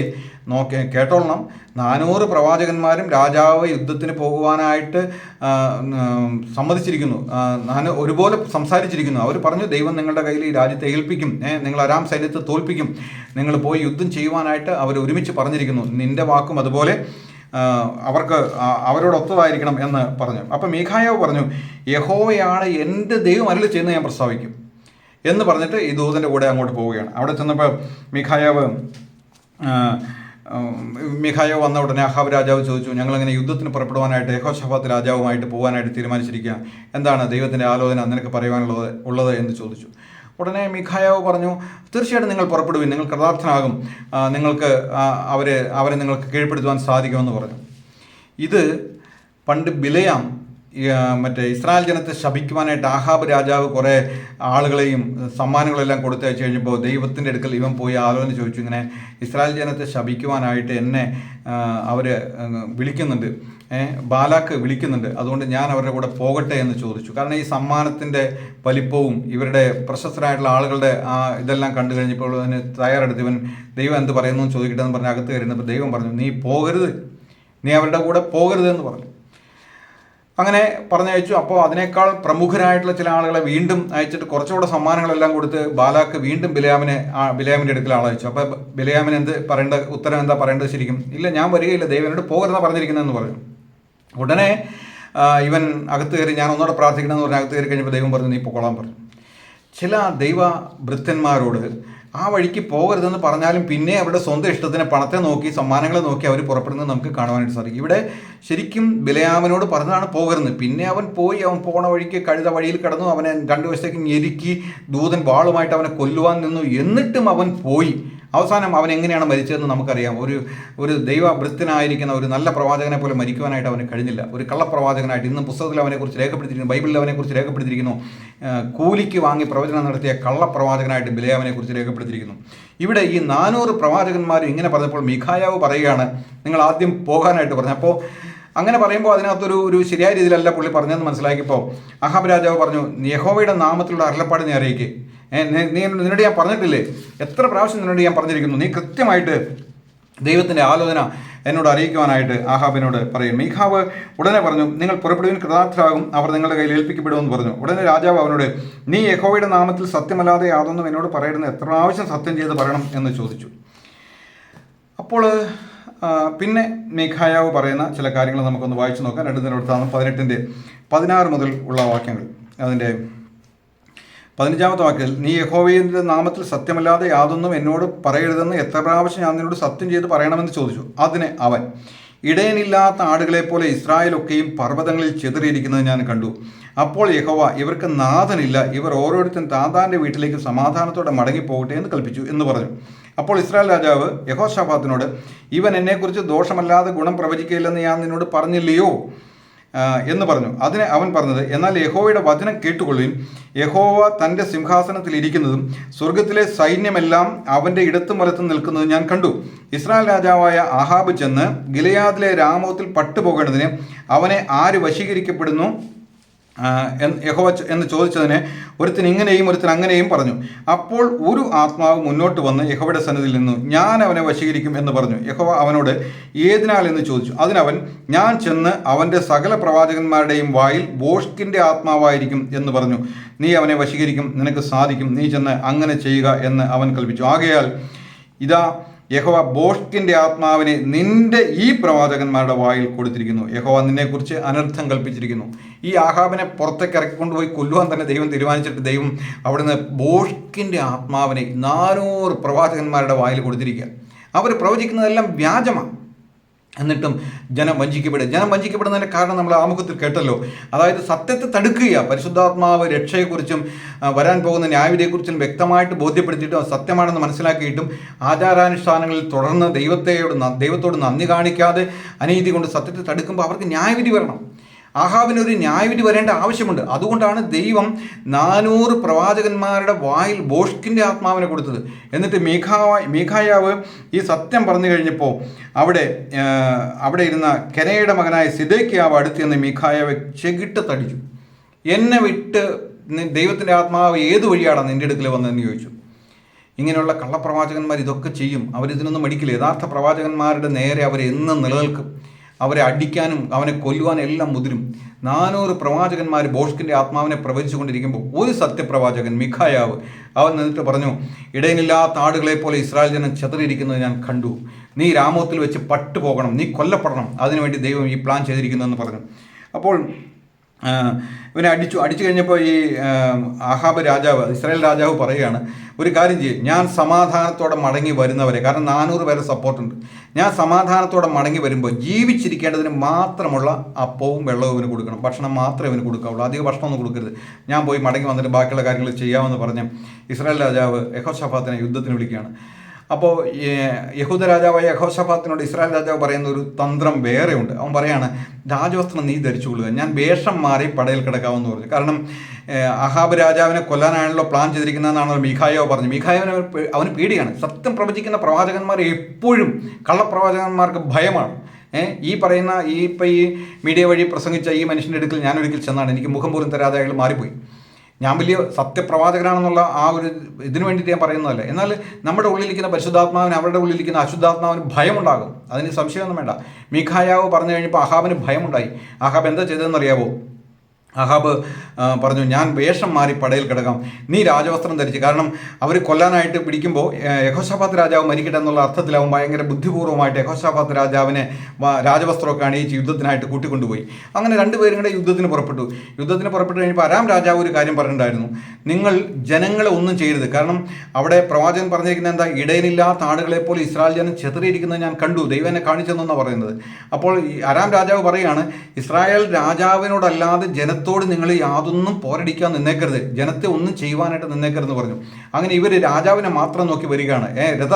കേട്ടോളണം, 400 പ്രവാചകന്മാരും രാജാവ് യുദ്ധത്തിന് പോകുവാനായിട്ട് സമ്മതിച്ചിരിക്കുന്നു, ഒരുപോലെ സംസാരിച്ചിരിക്കുന്നു. അവർ പറഞ്ഞു ദൈവം നിങ്ങളുടെ കയ്യിൽ ഈ രാജ്യത്തെ ഏൽപ്പിക്കും, നിങ്ങൾ അരാം സൈന്യത്തെ തോൽപ്പിക്കും, നിങ്ങൾ പോയി യുദ്ധം ചെയ്യുവാനായിട്ട് അവർ ഒരുമിച്ച് പറഞ്ഞിരിക്കുന്നു, നിന്റെ വാക്കും അതുപോലെ അവർക്ക് അവരോടൊത്തതായിരിക്കണം എന്ന് പറഞ്ഞു. അപ്പം മീഖായാവ് പറഞ്ഞു യഹോവയാണ് എൻ്റെ ദൈവം അരുളി ചെയ്യുന്നത് ഞാൻ പ്രസ്താവിക്കും എന്ന് പറഞ്ഞിട്ട് ഈ ദൂതൻ്റെ കൂടെ അങ്ങോട്ട് പോവുകയാണ്. അവിടെ ചെന്നപ്പോൾ മീഖായാവ് വന്ന ഉടനെ അഹാബ് രാജാവ് ചോദിച്ചു ഞങ്ങളിങ്ങനെ യുദ്ധത്തിന് പുറപ്പെടുവാനായിട്ട് യഹോശാഫാത്ത് രാജാവുമായിട്ട് പോകാനായിട്ട് തീരുമാനിച്ചിരിക്കുക, എന്താണ് ദൈവത്തിൻ്റെ ആലോചന നിനക്ക് പറയുവാനുള്ളത് എന്ന് ചോദിച്ചു. ഉടനെ മീഖായാവ് പറഞ്ഞു തീർച്ചയായിട്ടും നിങ്ങൾ പുറപ്പെടുവിൻ, നിങ്ങൾ കൃതാർത്ഥനാകും, നിങ്ങൾക്ക് അവരെ നിങ്ങൾക്ക് കീഴ്പ്പെടുത്തുവാൻ സാധിക്കുമെന്ന് പറഞ്ഞു. ഇത് പണ്ട് ബിലയാം മറ്റേ ഇസ്രായേൽ ജനത്തെ ശപിക്കുവാനായിട്ട് ആഹാബ് രാജാവ് കുറേ ആളുകളെയും സമ്മാനങ്ങളെല്ലാം കൊടുത്തയച്ചു കഴിഞ്ഞപ്പോൾ ദൈവത്തിൻ്റെ അടുക്കൽ ഇവൻ പോയി ആലോചന ചോദിച്ചു, ഇങ്ങനെ ഇസ്രായേൽ ജനത്തെ ശപിക്കുവാനായിട്ട് എന്നെ അവർ വിളിക്കുന്നുണ്ട്, ബാലാക്ക് വിളിക്കുന്നുണ്ട്, അതുകൊണ്ട് ഞാൻ അവരുടെ കൂടെ പോകട്ടെ എന്ന് ചോദിച്ചു. കാരണം ഈ സമ്മാനത്തിൻ്റെ വലിപ്പവും ഇവരുടെ പ്രശസ്തരായിട്ടുള്ള ആളുകളുടെ ഇതെല്ലാം കണ്ടു കഴിഞ്ഞപ്പോൾ അതിന് തയ്യാറെടുത്ത് ഇവൻ ദൈവം എന്ത് പറയുന്നു എന്ന് ചോദിക്കട്ടെ എന്ന് പറഞ്ഞ് അകത്ത് കയറിയിരുന്നപ്പോൾ ദൈവം പറഞ്ഞു നീ പോകരുത്, നീ അവരുടെ കൂടെ പോകരുത് എന്ന് പറഞ്ഞു. അങ്ങനെ പറഞ്ഞയച്ചു. അപ്പോൾ അതിനേക്കാൾ പ്രമുഖരായിട്ടുള്ള ചില ആളുകളെ വീണ്ടും അയച്ചിട്ട് കുറച്ചുകൂടെ സമ്മാനങ്ങളെല്ലാം കൊടുത്ത് ബാലാക്ക് വീണ്ടും ബിലയാമിൻ്റെ അടുക്കൽ ആളയച്ചു. അപ്പോൾ ബിലയാമിന് ഉത്തരം എന്താ പറയേണ്ടത് ശരിക്കും, ഇല്ല ഞാൻ വരികയില്ല, ദൈവനോട് പോകരുതെന്നാണ് പറഞ്ഞിരിക്കുന്നതെന്ന് പറഞ്ഞു. ഉടനെ ഇവൻ അകത്ത് കയറി ഞാൻ ഒന്നുകൂടെ പ്രാർത്ഥിക്കണമെന്ന് പറഞ്ഞ് അകത്ത് കയറി കഴിഞ്ഞപ്പോൾ ദൈവം പറഞ്ഞു നീ പൊക്കോളാൻ പറഞ്ഞു. ചില ദൈവ ഭൃത്യന്മാരോട് ആ വഴിക്ക് പോകരുതെന്ന് പറഞ്ഞാലും പിന്നെ അവരുടെ സ്വന്തം ഇഷ്ടത്തിന് പണത്തെ നോക്കി സമ്മാനങ്ങളെ നോക്കി അവർ പുറപ്പെടുന്നത് നമുക്ക് കാണുവാനായിട്ട് സാധിക്കും. ഇവിടെ ശരിക്കും ബിലയാമിനോട് പറഞ്ഞതാണ് പോകരുത്, പിന്നെ അവൻ പോണ വഴിക്ക് കഴുത വഴിയിൽ കിടന്നു, അവനെ 2 വശത്തേക്ക് ഞെരുക്കി ദൂതൻ വാളുമായിട്ട് അവനെ കൊല്ലുവാൻ നിന്നു, എന്നിട്ടും അവൻ പോയി. അവസാനം അവൻ എങ്ങനെയാണ് മരിച്ചതെന്ന് നമുക്കറിയാം. ഒരു ദൈവഭൃത്യനായിരിക്കുന്ന ഒരു നല്ല പ്രവാചകനെ പോലെ മരിക്കുവാനായിട്ട് അവന് കഴിഞ്ഞില്ല. ഒരു കള്ളപ്രവാചകനായിട്ട് ഇന്ന് പുസ്തകത്തിൽ അവനെക്കുറിച്ച് രേഖപ്പെടുത്തിയിരിക്കുന്നു, ബൈബിളിൽ അവനെക്കുറിച്ച് രേഖപ്പെടുത്തിയിരിക്കുന്നു. കൂലിക്ക് വാങ്ങി പ്രവചനം നടത്തിയ കള്ളപ്രവാചകനായിട്ട് ബിലയാമിനെക്കുറിച്ച് രേഖപ്പെടുത്തിയിരിക്കുന്നു. ഇവിടെ ഈ 400 പ്രവാചകന്മാരും ഇങ്ങനെ പറഞ്ഞപ്പോൾ മീഖായാവ് പറയുകയാണ് നിങ്ങൾ ആദ്യം പോകാനായിട്ട് പറഞ്ഞു. അപ്പോൾ അങ്ങനെ പറയുമ്പോൾ അതിനകത്തൊരു ശരിയായ രീതിയിലല്ല പുള്ളി പറഞ്ഞതെന്ന് മനസ്സിലാക്കിയപ്പോൾ അഹാബ് രാജാവ് പറഞ്ഞു യഹോവയുടെ നാമത്തിലുള്ള അരുളപ്പാട് നീ അറിയിക്കേ, നിന്നോട് ഞാൻ പറഞ്ഞിട്ടില്ലേ, എത്ര പ്രാവശ്യം നിന്നോട് ഞാൻ പറഞ്ഞിരിക്കുന്നു, നീ കൃത്യമായിട്ട് ദൈവത്തിൻ്റെ ആലോചന എന്നോട് അറിയിക്കുവാനായിട്ട് ആഹാബിനോട് പറയും. മീഖാവ് ഉടനെ പറഞ്ഞു നിങ്ങൾ പുറപ്പെടുവിൻ, കൃതാർത്ഥരാകും, അവർ നിങ്ങളുടെ കയ്യിൽ ഏൽപ്പിക്കപ്പെടുമെന്ന് പറഞ്ഞു. ഉടനെ രാജാവ് അവനോട് നീ യഹോവയുടെ നാമത്തിൽ സത്യമല്ലാതെ യാതൊന്നും എന്നോട് പറയുന്നത് എത്ര പ്രാവശ്യം സത്യം ചെയ്ത് പറയണം എന്ന് ചോദിച്ചു. അപ്പോൾ പിന്നെ മീഖായാവ് പറയുന്ന ചില കാര്യങ്ങൾ നമുക്കൊന്ന് വായിച്ചു നോക്കാം. 2 ദിനവൃത്താന്തം 18-16 മുതൽ ഉള്ള വാക്യങ്ങൾ. അതിൻ്റെ 15-ാമത്തെ വാക്യത്തിൽ നീ യഹോവയുടെ നാമത്തിൽ സത്യമല്ലാതെ യാതൊന്നും എന്നോട് പറയരുതെന്ന് എത്ര പ്രാവശ്യം ഞാൻ നിന്നോട് സത്യം ചെയ്ത് പറയണമെന്ന് ചോദിച്ചു. അതിന് അവൻ ഇടയനില്ലാത്ത ആടുകളെപ്പോലെ ഇസ്രായേലൊക്കെയും പർവ്വതങ്ങളിൽ ചെതറിയിരിക്കുന്നത് ഞാൻ കണ്ടു. അപ്പോൾ യഹോവ ഇവർക്ക് നാഥനില്ല, ഇവർ ഓരോരുത്തരും താന്താൻ്റെ വീട്ടിലേക്ക് സമാധാനത്തോടെ മടങ്ങിപ്പോകട്ടെ എന്ന് കൽപ്പിച്ചു എന്ന് പറഞ്ഞു. അപ്പോൾ ഇസ്രായേൽ രാജാവ് യഹോശാഫാത്തിനോട് ഇവൻ എന്നെക്കുറിച്ച് ദോഷമല്ലാതെ ഗുണം പ്രവചിക്കുകയില്ലെന്ന് ഞാൻ നിന്നോട് പറഞ്ഞില്ലയോ എന്ന് പറഞ്ഞു. അതിന് അവൻ പറഞ്ഞത് എന്നാൽ യഹോവയുടെ വചനം കേട്ടുകൊള്ളുവിൻ, യഹോവ തൻ്റെ സിംഹാസനത്തിൽ ഇരിക്കുന്നതും സ്വർഗത്തിലെ സൈന്യമെല്ലാം അവൻ്റെ ഇടത്തും വലത്തും നിൽക്കുന്നതും ഞാൻ കണ്ടു. ഇസ്രായേൽ രാജാവായ ആഹാബ് ചെന്ന് ഗിലെയാദിലെ രാമോത്തിൽ പട്ടുപോകേണ്ടതിന് അവനെ ആര് വശീകരിക്കപ്പെടുന്നു യഹോവ എന്ന് ചോദിച്ചതിന് ഒരുത്തൻ ഇങ്ങനെയും ഒരുത്തൻ അങ്ങനെയും പറഞ്ഞു. അപ്പോൾ ഒരു ആത്മാവ് മുന്നോട്ട് വന്ന് യഹോവയുടെ സന്നിധിയിൽ നിന്നു ഞാൻ അവനെ വശീകരിക്കും എന്ന് പറഞ്ഞു. യഹോവ അവനോട് ഏതിനാൽ എന്ന് ചോദിച്ചു. അതിനവൻ ഞാൻ ചെന്ന് അവൻ്റെ സകല പ്രവാചകന്മാരുടെയും വായിൽ ബോഷ്കിൻ്റെ ആത്മാവായിരിക്കും എന്ന് പറഞ്ഞു. നീ അവനെ വശീകരിക്കും, നിനക്ക് സാധിക്കും, നീ ചെന്ന് അങ്ങനെ ചെയ്യുക എന്ന് അവൻ കൽപ്പിച്ചു. ആകയാൽ ഇതാ യഹോവ ഭോഷ്കിൻ്റെ ആത്മാവിനെ നിന്റെ ഈ പ്രവാചകന്മാരുടെ വായിൽ കൊടുത്തിരിക്കുന്നു. യഹോവ നിന്നെക്കുറിച്ച് അനർത്ഥം കൽപ്പിച്ചിരിക്കുന്നു. ഈ ആഹാബിനെ പുറത്തേക്ക് ഇറക്കിക്കൊണ്ടുപോയി കൊല്ലുവാൻ തന്നെ ദൈവം തീരുമാനിച്ചിട്ട് ദൈവം അവിടുന്ന് ഭോഷ്കിൻ്റെ ആത്മാവിനെ 400 പ്രവാചകന്മാരുടെ വായിൽ കൊടുത്തിരിക്കുക. അവർ പ്രവചിക്കുന്നതെല്ലാം വ്യാജമാണ്. എന്നിട്ടും ജനം വഞ്ചിക്കപ്പെടുന്നതിൻ്റെ കാരണം നമ്മൾ ആമുഖത്തിൽ കേട്ടല്ലോ. അതായത് സത്യത്തെ തടുക്കുക. പരിശുദ്ധാത്മാവ് രക്ഷയെക്കുറിച്ചും വരാൻ പോകുന്ന ന്യായവിധിയെക്കുറിച്ചും വ്യക്തമായിട്ട് ബോധ്യപ്പെടുത്തിയിട്ടും സത്യമാണെന്ന് മനസ്സിലാക്കിയിട്ടും ആചാരാനുഷ്ഠാനങ്ങളിൽ തുടർന്ന് ദൈവത്തോട് നന്ദി കാണിക്കാതെ അനീതി കൊണ്ട് സത്യത്തെ തടുക്കുമ്പോൾ അവർക്ക് ന്യായവിധി വരണം. ആഹാബിനൊരു ന്യായവിധി വരേണ്ട ആവശ്യമുണ്ട്. അതുകൊണ്ടാണ് ദൈവം 400 പ്രവാചകന്മാരുടെ വായിൽ ഭോഷ്കിൻ്റെ ആത്മാവിനെ കൊടുത്തത്. എന്നിട്ട് മീഖായാവ് ഈ സത്യം പറഞ്ഞു കഴിഞ്ഞപ്പോൾ അവിടെ ഇരുന്ന കെനയുടെ മകനായ സിദെക്കിയാവ് അടുത്ത് ചെന്ന് മീഖായാവ് ചെകിട്ട് തടിച്ചു. എന്നെ വിട്ട് ദൈവത്തിൻ്റെ ആത്മാവ് ഏത് വഴിയാണ് നിൻ്റെ അടുക്കൽ വന്നതെന്ന് ചോദിച്ചു. ഇങ്ങനെയുള്ള കള്ളപ്രവാചകന്മാർ ഇതൊക്കെ ചെയ്യും. അവരിതിനൊന്നും മടിക്കില്ല. യഥാർത്ഥ പ്രവാചകന്മാരുടെ നേരെ അവരെന്നും നിലനിൽക്കും. അവരെ അടിക്കാനും അവനെ കൊല്ലുവാനും എല്ലാം മുതിരും. 400 പ്രവാചകന്മാർ ഭോഷ്കിൻ്റെ ആത്മാവിനെ പ്രവചിച്ചു കൊണ്ടിരിക്കുമ്പോൾ ഒരു സത്യപ്രവാചകൻ മിഖായാവ് അവൻ നിന്നിട്ട് പറഞ്ഞു, ഇടയനില്ലാത്ത ആടുകളെ പോലെ ഇസ്രായേൽ ജനം ചെതറിയിരിക്കുന്നത് ഞാൻ കണ്ടു. നീ രാമോത്തിൽ വെച്ച് പട്ടുപോകണം, നീ കൊല്ലപ്പെടണം. അതിനുവേണ്ടി ദൈവം ഈ പ്ലാൻ ചെയ്തിരിക്കുന്നതെന്ന് പറഞ്ഞു. അപ്പോൾ ഇവനെ അടിച്ചു കഴിഞ്ഞപ്പോൾ ഈ ആഹാബ് രാജാവ്, ഇസ്രായേൽ രാജാവ് പറയുകയാണ്, ഒരു കാര്യം ചെയ്യും, ഞാൻ സമാധാനത്തോടെ മടങ്ങി വരുന്നവരെ, കാരണം 400 പേരെ സപ്പോർട്ടുണ്ട്, ഞാൻ സമാധാനത്തോടെ മടങ്ങി വരുമ്പോൾ ജീവിച്ചിരിക്കേണ്ടതിന് മാത്രമുള്ള അപ്പവും വെള്ളവും ഇവന് കൊടുക്കണം. ഭക്ഷണം മാത്രമേ ഇവന് കൊടുക്കാവുള്ളൂ, അധികം ഭക്ഷണമൊന്നും കൊടുക്കരുത്. ഞാൻ പോയി മടങ്ങി വന്നിട്ട് ബാക്കിയുള്ള കാര്യങ്ങൾ ചെയ്യാമെന്ന് പറഞ്ഞ് ഇസ്രായേൽ രാജാവ് യഹോശാഫാത്തിനെ യുദ്ധത്തിന് വിളിക്കുകയാണ്. അപ്പോൾ യഹൂദ രാജാവായ യഹോശാഫാത്തിനോട് ഇസ്രായേൽ രാജാവ് പറയുന്ന ഒരു തന്ത്രം വേറെയുണ്ട്. അവൻ പറയാണ്, രാജവസ്ത്രം നീ ധരിച്ചുകൊള്ളുക, ഞാൻ വേഷം മാറി പടയിൽ കിടക്കാമെന്ന് പറഞ്ഞു. കാരണം അഹാബ് രാജാവിനെ കൊല്ലാനാണല്ലോ പ്ലാൻ ചെയ്തിരിക്കുന്നതെന്നാണല്ലോ മീഖായാവ് പറഞ്ഞു. മീഖായാവിന് അവന് പേടിയാണ്. സത്യം പ്രവചിക്കുന്ന പ്രവാചകന്മാർ എപ്പോഴും കള്ളപ്രവാചകന്മാർക്ക് ഭയമാണ്. ഈ പറയുന്ന ഈ മീഡിയ വഴി പ്രസംഗിച്ച ഈ മനുഷ്യൻ്റെ അടുക്കൽ ഞാനൊരിക്കൽ ചെന്നാണ്, എനിക്ക് മുഖം പോലും തരാതെ അയാൾ മാറിപ്പോയി. ഞാൻ വലിയ സത്യപ്രവാചകനാണെന്നുള്ള ആ ഒരു ഇതിനു വേണ്ടിയിട്ട് ഞാൻ പറയുന്നതല്ല. എന്നാൽ നമ്മുടെ ഉള്ളിലിരിക്കുന്ന പരിശുദ്ധാത്മാവിന് അവരുടെ ഉള്ളിലിരിക്കുന്ന അശുദ്ധാത്മാവിന് ഭയമുണ്ടാകും. അതിന് സംശയമൊന്നും വേണ്ട. മീഖായാവ് പറഞ്ഞു കഴിഞ്ഞപ്പോൾ അഹാബിന് ഭയമുണ്ടായി. അഹാബ് എന്താ ചെയ്തതെന്നറിയാവോ? അഹാബ് പറഞ്ഞു, ഞാൻ വേഷം മാറി പടയിൽ കിടക്കാം, നീ രാജവസ്ത്രം ധരിച്ച്. കാരണം അവർ കൊല്ലാനായിട്ട് പിടിക്കുമ്പോൾ യഹോശാഫാത്ത് രാജാവ് മരിക്കട്ടെ എന്നുള്ള അർത്ഥത്തിലാവും ഭയങ്കര ബുദ്ധിപൂർവ്വമായിട്ട് യഹോശാഫാത്ത് രാജാവിനെ രാജവസ്ത്രമൊക്കെ അണിയിച്ച് യുദ്ധത്തിനായിട്ട് കൂട്ടിക്കൊണ്ടുപോയി. അങ്ങനെ രണ്ടുപേരും കൂടെ യുദ്ധത്തിന് പുറപ്പെട്ടു കഴിഞ്ഞപ്പോൾ അരാം രാജാവ് ഒരു കാര്യം പറഞ്ഞിട്ടുണ്ടായിരുന്നു, നിങ്ങൾ ജനങ്ങളെ ഒന്നും ചെയ്യരുത്. കാരണം അവിടെ പ്രവാചകൻ പറഞ്ഞിരിക്കുന്നത് എന്താ, ഇടയനില്ലാത്ത ആടുകളെ പോലെ ഇസ്രായേൽ ജനം ചെതറിയിരിക്കുന്നത് ഞാൻ കണ്ടു, ദൈവം എന്നെ കാണിച്ചെന്നാണ് പറയുന്നത്. അപ്പോൾ അരാം രാജാവ് പറയുകയാണ്, ഇസ്രായേൽ രാജാവിനോടല്ലാതെ ജനത്തോട് നിങ്ങൾ യാതൊന്നും പോരടിക്കാൻ നിന്നേക്കരുത്, ജനത്തെ ഒന്നും ചെയ്യുവാനായിട്ട് നിന്നേക്കരുതെന്ന് പറഞ്ഞു. അങ്ങനെ ഇവർ രാജാവിനെ മാത്രം നോക്കി വരികയാണ്. രഥ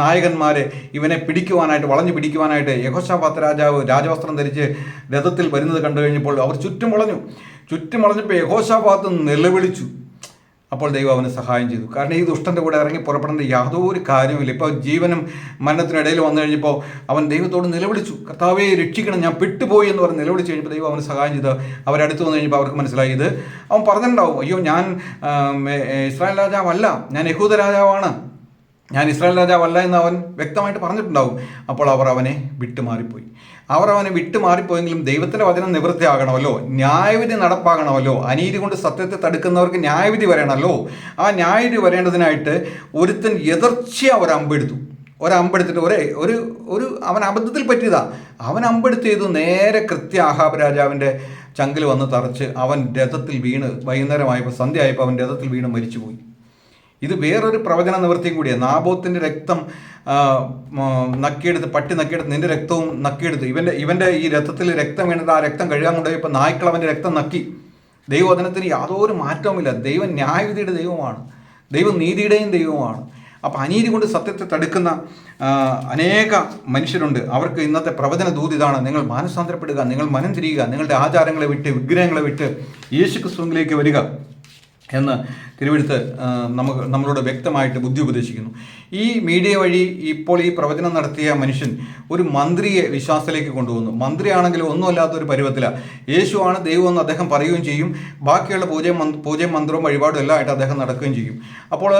നായകന്മാരെ ഇവനെ പിടിക്കുവാനായിട്ട്, വളഞ്ഞു പിടിക്കുവാനായിട്ട് യഹോശാഫാത്ത് രാജാവ് രാജവസ്ത്രം ധരിച്ച് രഥത്തിൽ വരുന്നത് കണ്ടു കഴിഞ്ഞപ്പോൾ അവർ ചുറ്റും വളഞ്ഞപ്പോൾ യഹോശാഫാത്ത് നിലവിളിച്ചു. അപ്പോൾ ദൈവം അവന് സഹായം ചെയ്തു. കാരണം ഈ ദുഷ്ടൻ്റെ കൂടെ ഇറങ്ങി പുറപ്പെടേണ്ട യാതൊരു കാര്യമില്ല. ഇപ്പോൾ ജീവനും മരണത്തിനിടയിൽ വന്നു കഴിഞ്ഞപ്പോൾ അവൻ ദൈവത്തോട് നിലവിളിച്ചു, കർത്താവേ രക്ഷിക്കണം, ഞാൻ പെട്ടുപോയി എന്ന് പറഞ്ഞ് നിലവിളിച്ച് കഴിഞ്ഞപ്പോൾ ദൈവം അവന് സഹായം ചെയ്ത് അവരടുത്ത് വന്നു കഴിഞ്ഞപ്പോൾ അവർക്ക് മനസ്സിലായി, ഇത് അവൻ പറഞ്ഞിട്ടുണ്ടാവും, അയ്യോ ഞാൻ ഇസ്രായേൽ രാജാവല്ല, ഞാൻ യഹൂദ രാജാവാണ്, ഞാൻ ഇസ്രായേൽ രാജാവല്ല എന്ന് അവൻ വ്യക്തമായിട്ട് പറഞ്ഞിട്ടുണ്ടാവും. അപ്പോൾ അവർ അവനെ വിട്ടുമാറിപ്പോയി. വിട്ടുമാറിപ്പോയെങ്കിലും ദൈവത്തിൻ്റെ വചനം നിവൃത്തിയാകണമല്ലോ, ന്യായവിധി നടപ്പാകണമല്ലോ, അനീതി കൊണ്ട് സത്യത്തെ തടുക്കുന്നവർക്ക് ന്യായവിധി വരണമല്ലോ. ആ ന്യായവിധി വരേണ്ടതിനായിട്ട് ഒരുത്തൻ എതിർച്ചയാ ഒരമ്പെടുത്തിട്ട് അവൻ അബദ്ധത്തിൽ പറ്റിയതാ, അവൻ അമ്പെടുത്ത് ചെയ്തു, നേരെ ആഹാബ് രാജാവിൻ്റെ ചങ്കിൽ വന്ന് തറച്ച് അവൻ രഥത്തിൽ വീണ്, വൈകുന്നേരമായപ്പോൾ സന്ധ്യയായപ്പോൾ അവൻ രഥത്തിൽ വീണ് മരിച്ചുപോയി. ഇത് വേറൊരു പ്രവചന നിവൃത്തിയും കൂടിയാണ്. നാബോത്തിൻ്റെ രക്തം പട്ടി നക്കിയെടുത്ത് നിന്റെ രക്തവും നക്കിയെടുത്ത്, ഇവൻ്റെ ഈ രക്തത്തിൽ രക്തം വീണിട്ട് ആ രക്തം കഴുകാൻ കൊണ്ടുപോയി ഇപ്പോൾ നായ്ക്കൾ അവൻ്റെ രക്തം നക്കി. ദൈവവചനത്തിന് യാതൊരു മാറ്റവുമില്ല. ദൈവം ന്യായവിധിയുടെ ദൈവമാണ്, ദൈവം നീതിയുടെയും ദൈവമാണ്. അപ്പോൾ അനീതി കൊണ്ട് സത്യത്തെ തടുക്കുന്ന അനേക മനുഷ്യരുണ്ട്. അവർക്ക് ഇന്നത്തെ പ്രവചന ദൂത് ഇതാണ്, നിങ്ങൾ മാനസാന്തരപ്പെടുക, നിങ്ങൾ മനം തിരിയുക, നിങ്ങളുടെ ആചാരങ്ങളെ വിട്ട് വിഗ്രഹങ്ങളെ വിട്ട് യേശുക്രിസ്തുവിലേക്ക് വരിക എന്ന് തിരുവെഴുത്ത് നമ്മളോട് വ്യക്തമായിട്ട് ബുദ്ധി ഉപദേശിക്കുന്നു. ഈ മീഡിയ വഴി ഇപ്പോൾ ഈ പ്രവചനം നടത്തിയ മനുഷ്യൻ ഒരു മന്ത്രിയെ വിശ്വാസത്തിലേക്ക് കൊണ്ടുവന്നു. മന്ത്രിയാണെങ്കിൽ ഒന്നുമല്ലാത്തൊരു പരുവത്തിലാണ്. യേശുവാണ് ദൈവമെന്ന് അദ്ദേഹം പറയുകയും ചെയ്യും. ബാക്കിയുള്ള പൂജയും മന്ത്രവും വഴിപാടും എല്ലാം ആയിട്ട് അദ്ദേഹം നടക്കുകയും ചെയ്യും. അപ്പോൾ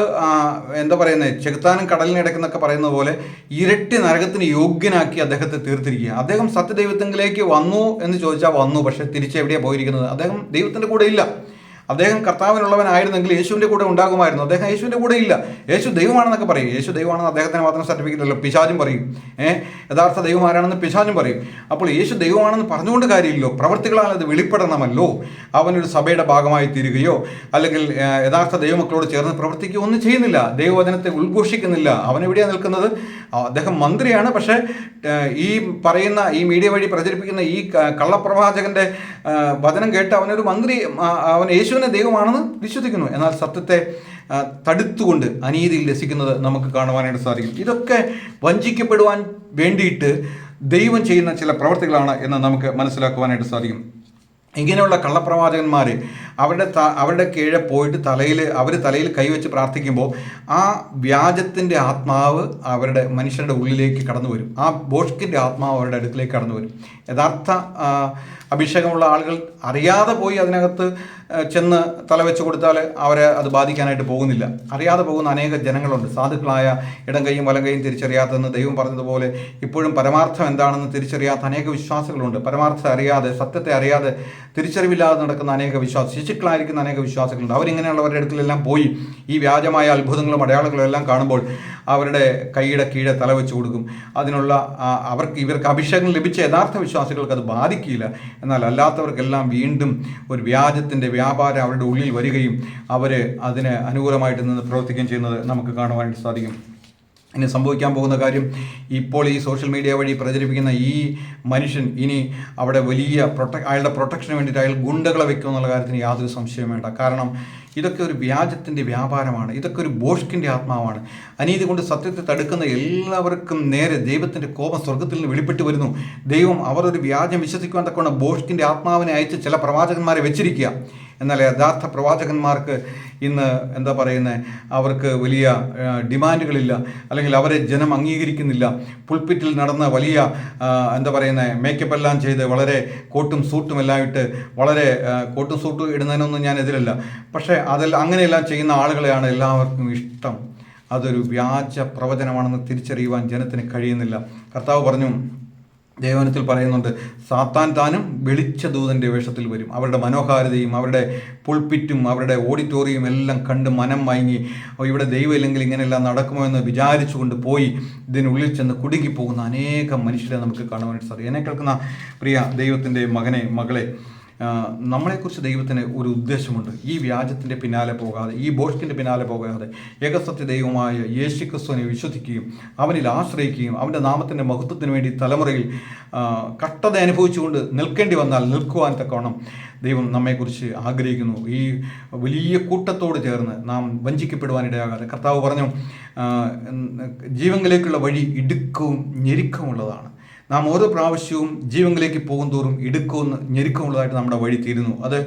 എന്താ പറയുന്നത്, ചെകുത്താനും കടലിനിടക്കെന്നൊക്കെ പറയുന്ന പോലെ ഇരട്ടി നരകത്തിന് യോഗ്യനാക്കി അദ്ദേഹത്തെ തീർത്തിരിക്കുക. അദ്ദേഹം സത്യദൈവത്തിലേക്ക് വന്നു എന്ന് ചോദിച്ചാൽ വന്നു, പക്ഷേ തിരിച്ചെവിടെയാണ് പോയിരിക്കുന്നത്? അദ്ദേഹം ദൈവത്തിൻ്റെ കൂടെ ഇല്ല. അദ്ദേഹം കർത്താവിനുള്ളവനായിരുന്നെങ്കിൽ യേശുവിൻ്റെ കൂടെ ഉണ്ടാകുമായിരുന്നു. അദ്ദേഹം യേശുവിൻ്റെ കൂടെ ഇല്ല. യേശു ദൈവമാണെന്നൊക്കെ പറയും. യേശു ദൈവമാണെന്ന് അദ്ദേഹത്തിന് മാത്രം സർട്ടിഫിക്കറ്റ് അല്ല, പിശാചും പറയും. യഥാർത്ഥ ദൈവം ആരാണെന്ന് പിശാചും പറയും. അപ്പോൾ യേശു ദൈവമാണെന്ന് പറഞ്ഞുകൊണ്ട് കാര്യമില്ലല്ലോ, പ്രവൃത്തികളാൽ അത് വെളിപ്പെടണമല്ലോ. അവനൊരു സഭയുടെ ഭാഗമായി തീരുകയോ അല്ലെങ്കിൽ യഥാർത്ഥ ദൈവമക്കളോട് ചേർന്ന് പ്രവർത്തിക്കുകയോ ഒന്നും ചെയ്യുന്നില്ല. ദൈവവചനത്തെ ഉദ്ഘോഷിക്കുന്നില്ല. അവനെവിടെയാണ് നിൽക്കുന്നത്? അദ്ദേഹം മന്ത്രിയാണ്. പക്ഷേ ഈ പറയുന്ന, ഈ മീഡിയ വഴി പ്രചരിപ്പിക്കുന്ന ഈ കള്ളപ്രവാചകന്റെ വചനം കേട്ട് അവനൊരു മന്ത്രി, അവൻ യേശുവിനെ ദൈവമാണെന്ന് വിശ്വസിക്കുന്നു. എന്നാൽ സത്യത്തെ തടുത്തുകൊണ്ട് അനീതിയിൽ രസിക്കുന്നത് നമുക്ക് കാണുവാനായിട്ട് സാധിക്കും. ഇതൊക്കെ വഞ്ചിക്കപ്പെടുവാൻ വേണ്ടിയിട്ട് ദൈവം ചെയ്യുന്ന ചില പ്രവർത്തികളാണ് എന്ന് നമുക്ക് മനസ്സിലാക്കുവാനായിട്ട് സാധിക്കും. ഇങ്ങനെയുള്ള കള്ളപ്രവാചകന്മാർ അവരുടെ കീഴെ പോയിട്ട് തലയിൽ കൈവച്ച് പ്രാർത്ഥിക്കുമ്പോൾ ആ വ്യാജത്തിൻ്റെ ആത്മാവ് മനുഷ്യരുടെ ഉള്ളിലേക്ക് കടന്നു വരും. ആ ബോഷ്കിൻ്റെ ആത്മാവ് അവരുടെ അടുക്കിലേക്ക് കടന്നു വരും. യഥാർത്ഥ അഭിഷേകമുള്ള ആളുകൾ അറിയാതെ പോയി അതിനകത്ത് ചെന്ന് തലവെച്ച് കൊടുത്താൽ അവരെ അത് ബാധിക്കാനായിട്ട് പോകുന്നില്ല. അറിയാതെ പോകുന്ന അനേക ജനങ്ങളുണ്ട്. സാധുക്കളായ ഇടം കൈയും വലം കൈയും തിരിച്ചറിയാത്തതെന്ന് ദൈവം പറഞ്ഞതുപോലെ ഇപ്പോഴും പരമാർത്ഥം എന്താണെന്ന് തിരിച്ചറിയാത്ത അനേക വിശ്വാസികളുണ്ട്. പരമാർത്ഥം അറിയാതെ, സത്യത്തെ അറിയാതെ, തിരിച്ചറിവില്ലാതെ നടക്കുന്ന അനേക ശിശുക്കളായിരിക്കുന്ന അനേക വിശ്വാസികളുണ്ട്. അവരിങ്ങനെയുള്ളവരുടെ അടുക്കലെല്ലാം പോയി ഈ വ്യാജമായ അത്ഭുതങ്ങളും അടയാളങ്ങളും എല്ലാം കാണുമ്പോൾ അവരുടെ കൈയുടെ കീഴെ തലവെച്ച് കൊടുക്കും. അതിനുള്ള ഇവർക്ക് അഭിഷേകം ലഭിച്ച യഥാർത്ഥ വിശ്വാസികൾക്ക് അത് ബാധിക്കില്ല. എന്നാൽ അല്ലാത്തവർക്കെല്ലാം വീണ്ടും ഒരു വ്യാജത്തിൻ്റെ വ്യാപാരം അവരുടെ ഉള്ളിൽ വരികയും അവർ അതിന് അനുകൂലമായിട്ട് നിന്ന് പ്രവർത്തിക്കുകയും ചെയ്യുന്നത് നമുക്ക് കാണുവാനായിട്ട് സാധിക്കും. ഇനി സംഭവിക്കാൻ പോകുന്ന കാര്യം, ഇപ്പോൾ ഈ സോഷ്യൽ മീഡിയ വഴി പ്രചരിപ്പിക്കുന്ന ഈ മനുഷ്യൻ ഇനി അവിടെ വലിയ അയാളുടെ പ്രൊട്ടക്ഷന് വേണ്ടിയിട്ട് അയാൾ ഗുണ്ടകളെ വെക്കും എന്നുള്ള കാര്യത്തിന് യാതൊരു സംശയവും വേണ്ട. കാരണം ഇതൊക്കെ ഒരു വ്യാജത്തിൻ്റെ വ്യാപാരമാണ്. ഇതൊക്കെ ഒരു ബോഷ്കിൻ്റെ ആത്മാവാണ്. അനീതി കൊണ്ട് സത്യത്തെ തടുക്കുന്ന എല്ലാവർക്കും നേരെ ദൈവത്തിൻ്റെ കോപം സ്വർഗത്തിൽ നിന്ന് വെളിപ്പെട്ട് വരുന്നു. ദൈവം അവർ ഒരു വ്യാജം വിശ്വസിക്കുവാൻ തക്കവണ്ണം ബോഷ്കിൻ്റെ ആത്മാവിനെ അയച്ച് ചില പ്രവാചകന്മാരെ വെച്ചിരിക്കുക. എന്നാൽ യഥാർത്ഥ പ്രവാചകന്മാർക്ക് ഇന്ന് എന്താ പറയുന്നത്, അവർക്ക് വലിയ ഡിമാൻഡുകളില്ല, അല്ലെങ്കിൽ അവരെ ജനം അംഗീകരിക്കുന്നില്ല. പുൾപിറ്റിൽ നടന്ന വലിയ എന്താ പറയുന്നത്, മേക്കപ്പ് എല്ലാം ചെയ്ത് വളരെ കോട്ടും സൂട്ടും എല്ലാം ഇട്ട്, വളരെ കോട്ടും സൂട്ടും ഇടുന്നതിനൊന്നും ഞാൻ എതിരല്ല. പക്ഷേ അങ്ങനെയെല്ലാം ചെയ്യുന്ന ആളുകളെയാണ് എല്ലാവർക്കും ഇഷ്ടം. അതൊരു വ്യാജ പ്രവചനമാണെന്ന് തിരിച്ചറിയുവാൻ ജനത്തിന് കഴിയുന്നില്ല. കർത്താവ് പറഞ്ഞു, ദൈവവചനത്തിൽ പറയുന്നുണ്ട്, സാത്താൻ താനും വെളിച്ച ദൂതൻ്റെ വേഷത്തിൽ വരും. അവരുടെ മനോഹാരിതയും അവരുടെ പുൾപിറ്റും അവരുടെ ഓഡിറ്റോറിയം എല്ലാം കണ്ട് മനം മയങ്ങി ഇവിടെ ദൈവം ഇല്ലെങ്കിൽ ഇങ്ങനെയെല്ലാം നടക്കുമോ എന്ന് വിചാരിച്ചുകൊണ്ട് പോയി ഇതിനുള്ളിൽ ചെന്ന് കുടുങ്ങിപ്പോകുന്ന അനേകം മനുഷ്യരെ നമുക്ക് കാണുവാനായിട്ട് സാധിക്കും. എന്നെ കേൾക്കുന്ന പ്രിയ ദൈവത്തിൻ്റെ മകനെ, മകളെ, നമ്മളെക്കുറിച്ച് ദൈവത്തിന് ഒരു ഉദ്ദേശമുണ്ട്. ഈ വ്യാജത്തിൻ്റെ പിന്നാലെ പോകാതെ, ഈ ബോഷ്കിൻ്റെ പിന്നാലെ പോകാതെ, ഏകസത്യ ദൈവമായ യേശുക്രിസ്തുവിനെ വിശ്വസിക്കുകയും അവനിൽ ആശ്രയിക്കുകയും അവൻ്റെ നാമത്തിൻ്റെ മഹത്വത്തിന് വേണ്ടി തലമുറയിൽ കഷ്ടത അനുഭവിച്ചുകൊണ്ട് നിൽക്കേണ്ടി വന്നാൽ നിൽക്കുവാൻ തക്കവണ്ണം ദൈവം നമ്മെക്കുറിച്ച് ആഗ്രഹിക്കുന്നു. ഈ വലിയ കൂട്ടത്തോട് ചേർന്ന് നാം വഞ്ചിക്കപ്പെടുവാനിടയാകാതെ. കർത്താവ് പറഞ്ഞു, ജീവനിലേക്കുള്ള വഴി ഇടുക്കവും ഞെരുക്കമുള്ളതാണ്. നാം ഓരോ പ്രാവശ്യവും ജീവനിലേക്ക് പോകും തോറും ഇടുക്കവും ഞെരുക്കമുള്ളതായിട്ട് നമ്മുടെ വഴി തീരുന്നു. അത്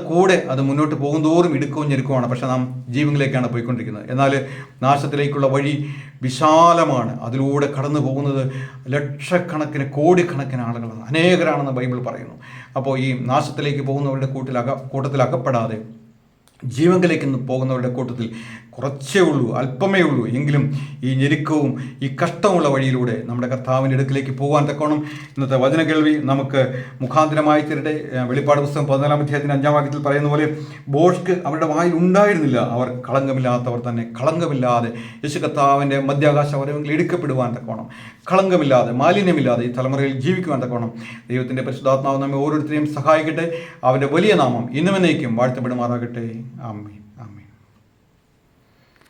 കൂടെ അത് മുന്നോട്ട് പോകുന്തോറും ഇടുക്കവും ഞെരുക്കമാണ്. പക്ഷെ നാം ജീവനിലേക്കാണ് പോയിക്കൊണ്ടിരിക്കുന്നത്. എന്നാൽ നാശത്തിലേക്കുള്ള വഴി വിശാലമാണ്. അതിലൂടെ കടന്നു പോകുന്നത് ലക്ഷക്കണക്കിന് കോടിക്കണക്കിന് ആളുകളാണ്, അനേകരാണെന്ന് ബൈബിൾ പറയുന്നു. അപ്പോൾ ഈ നാശത്തിലേക്ക് പോകുന്നവരുടെ കൂട്ടത്തിൽ അകപ്പെടാതെ ജീവനിലേക്ക് പോകുന്നവരുടെ കൂട്ടത്തിൽ കുറച്ചേ ഉള്ളൂ, അല്പമേ ഉള്ളൂ. എങ്കിലും ഈ ഞെരുക്കവും ഈ കഷ്ടമുള്ള വഴിയിലൂടെ നമ്മുടെ കർത്താവിൻ്റെ അടുക്കിലേക്ക് പോകാൻ തക്കോണം ഇന്നത്തെ വചന കേൾവി നമുക്ക് മുഖാന്തരമായി തീരട്ടെ. വെളിപ്പാട് പുസ്തകം 14-ാം അധ്യായത്തിൻ്റെ 5-ാം വാക്യത്തിൽ പറയുന്ന പോലെ, ബോഷ്ക്ക് അവരുടെ വായിൽ ഉണ്ടായിരുന്നില്ല, അവർ കളങ്കമില്ലാത്തവർ തന്നെ. കളങ്കമില്ലാതെ യേശു കർത്താവിൻ്റെ മധ്യാകാശ വരവെങ്കിൽ എടുക്കപ്പെടുവാൻ തക്കോണം, കളങ്കമില്ലാതെ മാലിന്യമില്ലാതെ ഈ തലമുറയിൽ ജീവിക്കുവാൻ തക്കോണം ദൈവത്തിൻ്റെ പരിശുദ്ധാത്മാവ് നമ്മെ ഓരോരുത്തരെയും സഹായിക്കട്ടെ. അവൻ്റെ വലിയ നാമം ഇന്നും എന്നേക്കും വാഴ്ത്തപ്പെടുമാറാകട്ടെ. ആമേൻ, ആമേൻ.